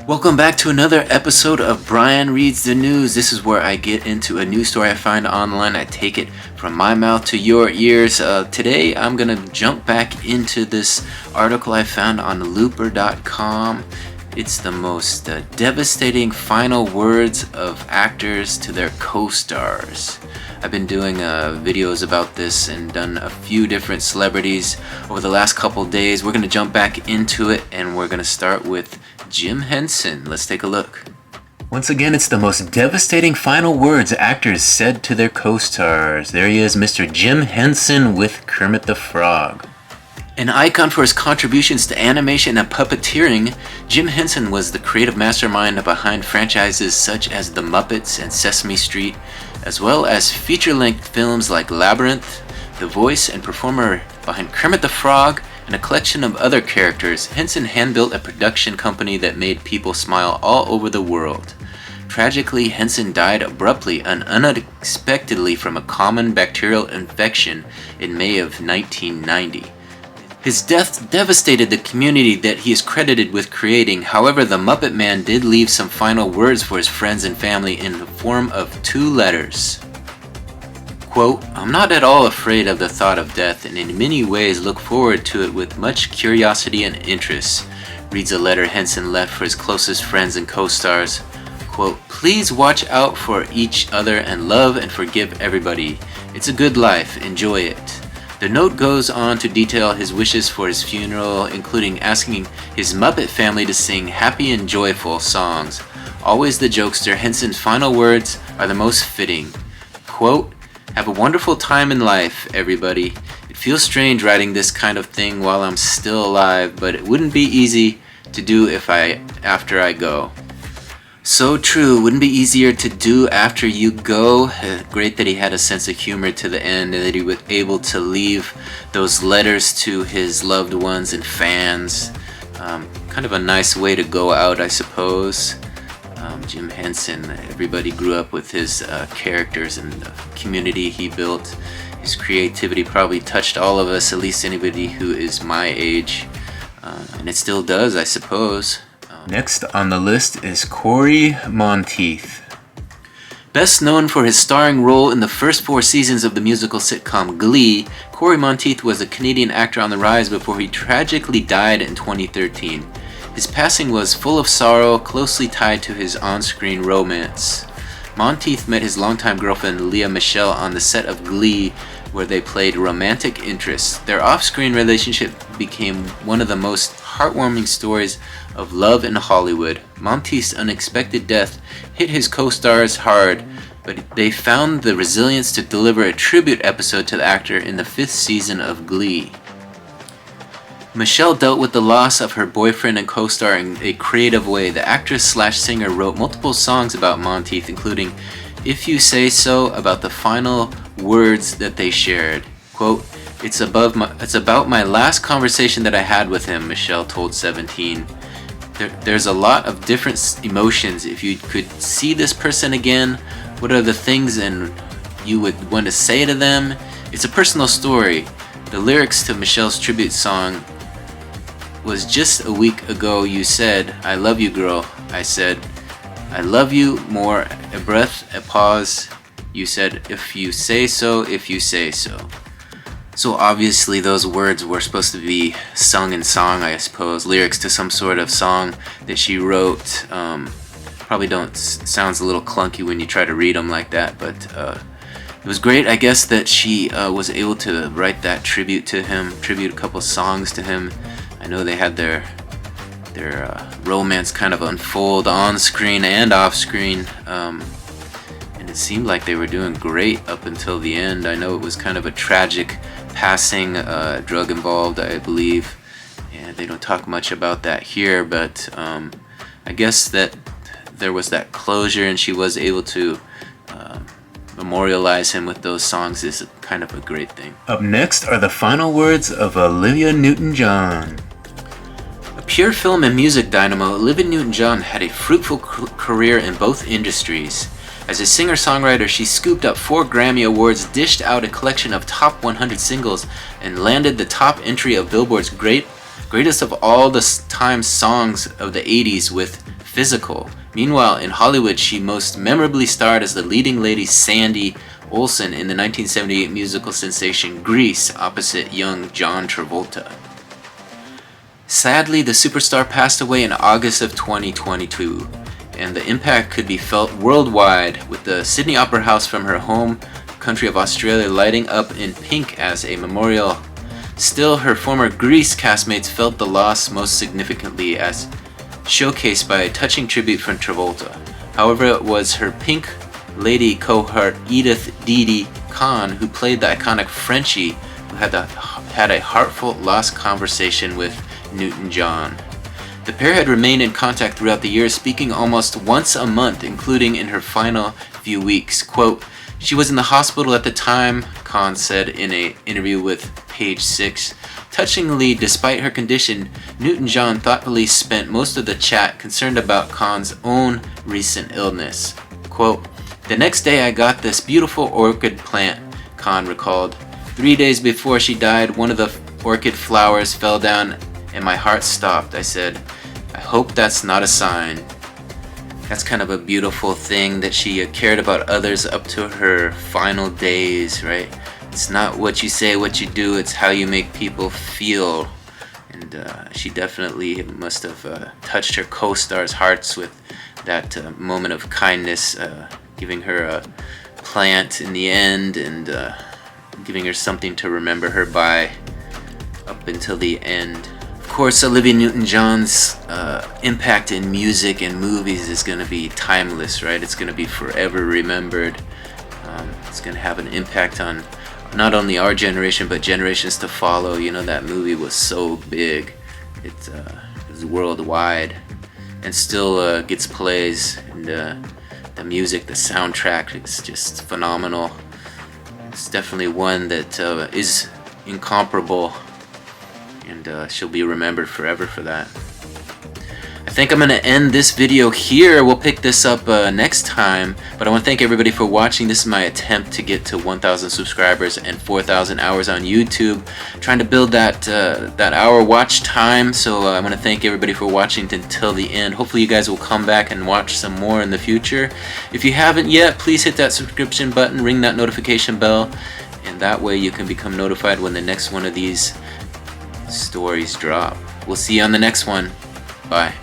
Welcome back to another episode of Brian Reads the News. This is where I get into a news story I find online. I take it from my mouth to your ears. Today I'm going to jump back into this article I found on looper.com. It's the most devastating final words of actors to their co-stars. I've been doing videos about this and done a few different celebrities over the last couple days. We're going to jump back into it and we're going to start with Jim Henson. Let's take a look. Once again, it's the most devastating final words actors said to their co-stars. There he is, Mr. Jim Henson with Kermit the Frog. An icon for his contributions to animation and puppeteering, Jim Henson was the creative mastermind behind franchises such as The Muppets and Sesame Street, as well as feature-length films like Labyrinth. The voice and performer behind Kermit the Frog and a collection of other characters, Henson hand-built a production company that made people smile all over the world. Tragically, Henson died abruptly and unexpectedly from a common bacterial infection in May of 1990. His death devastated the community that he is credited with creating. However, the Muppet Man did leave some final words for his friends and family in the form of 2 letters. Quote, "I'm not at all afraid of the thought of death and in many ways look forward to it with much curiosity and interest," reads a letter Henson left for his closest friends and co-stars. Quote, "Please watch out for each other and love and forgive everybody. It's a good life. Enjoy it." The note goes on to detail his wishes for his funeral, including asking his Muppet family to sing happy and joyful songs. Always the jokester, Henson's final words are the most fitting. Quote, "Have a wonderful time in life, everybody. It feels strange writing this kind of thing while I'm still alive, but it wouldn't be easy to do after I go." So true, wouldn't be easier to do after you go. Great that he had a sense of humor to the end and that he was able to leave those letters to his loved ones and fans. Kind of a nice way to go out, I suppose. Jim Henson, everybody grew up with his characters and the community he built. His creativity probably touched all of us, at least anybody who is my age. And it still does, I suppose. Next on the list is Corey Monteith. Best known for his starring role in the first 4 seasons of the musical sitcom Glee, Corey Monteith was a Canadian actor on the rise before he tragically died in 2013. His passing was full of sorrow, closely tied to his on-screen romance. Monteith met his longtime girlfriend Lea Michele on the set of Glee, where they played romantic interests. Their off-screen relationship became one of the most heartwarming stories of love in Hollywood. Monteith's unexpected death hit his co-stars hard, but they found the resilience to deliver a tribute episode to the actor in the 5th season of Glee. Michelle dealt with the loss of her boyfriend and co-star in a creative way. The actress/singer wrote multiple songs about Monteith, including "If You Say So," about the final words that they shared. Quote, It's about my last conversation that I had with him," Michelle told 17. There's a lot of different emotions. If you could see this person again, what are the things and you would want to say to them? It's a personal story. The lyrics to Michelle's tribute song was "Just a week ago you said, I love you, girl." I said, "I love you more." A breath, a pause. You said, "If you say so, if you say so." So obviously those words were supposed to be sung in song, I suppose. Lyrics to some sort of song that she wrote. Probably sounds a little clunky when you try to read them like that, but it was great, I guess, that she was able to write that tribute to him, tribute a couple songs to him. I know they had their romance kind of unfold on screen and off screen, and it seemed like they were doing great up until the end. I know it was kind of a tragic passing, drug involved, I believe, and they don't talk much about that here, but I guess that there was that closure and she was able to memorialize him with those songs is kind of a great thing. Up next are the final words of Olivia Newton-John. A pure film and music dynamo, Olivia Newton-John had a fruitful career in both industries. As a singer-songwriter, she scooped up 4 Grammy Awards, dished out a collection of top 100 singles, and landed the top entry of Billboard's greatest of all the time songs of the 80s with physical. Meanwhile, in Hollywood, she most memorably starred as the leading lady Sandy Olsen in the 1978 musical sensation Grease opposite young John Travolta. Sadly, the superstar passed away in August of 2022, and the impact could be felt worldwide, with the Sydney Opera House from her home country of Australia lighting up in pink as a memorial. Still, her former Grease castmates felt the loss most significantly, as showcased by a touching tribute from Travolta. However, it was her Pink Lady cohort Edith Dee Dee Khan who played the iconic Frenchie, who had a heartfelt lost conversation with Newton-John. The pair had remained in contact throughout the years, speaking almost once a month, including in her final few weeks. Quote, "She was in the hospital at the time," Khan said in an interview with Page 6. Touchingly, despite her condition, Newton-John thoughtfully spent most of the chat concerned about Khan's own recent illness. Quote, "The next day I got this beautiful orchid plant," Khan recalled. "3 days before she died, one of the orchid flowers fell down and my heart stopped. I said, I hope that's not a sign." That's kind of a beautiful thing, that she cared about others up to her final days, right? It's not what you say, what you do, it's how you make people feel. And she definitely must have touched her co-stars' hearts with that moment of kindness, giving her a plant in the end, and giving her something to remember her by up until the end. Of course, Olivia Newton-John's impact in music and movies is going to be timeless, right? It's going to be forever remembered. It's going to have an impact on not only our generation, but generations to follow. You know, that movie was so big. It was worldwide, and still gets plays. And the music, the soundtrack, it's just phenomenal. It's definitely one that is incomparable, and she'll be remembered forever for that. I think I'm going to end this video here. We'll pick this up next time, but I want to thank everybody for watching. This is my attempt to get to 1,000 subscribers and 4,000 hours on YouTube, trying to build that hour watch time. So I want to thank everybody for watching until the end. Hopefully you guys will come back and watch some more in the future. If you haven't yet, please hit that subscription button, ring that notification bell, and that way you can become notified when the next one of these stories drop. We'll see you on the next one. Bye.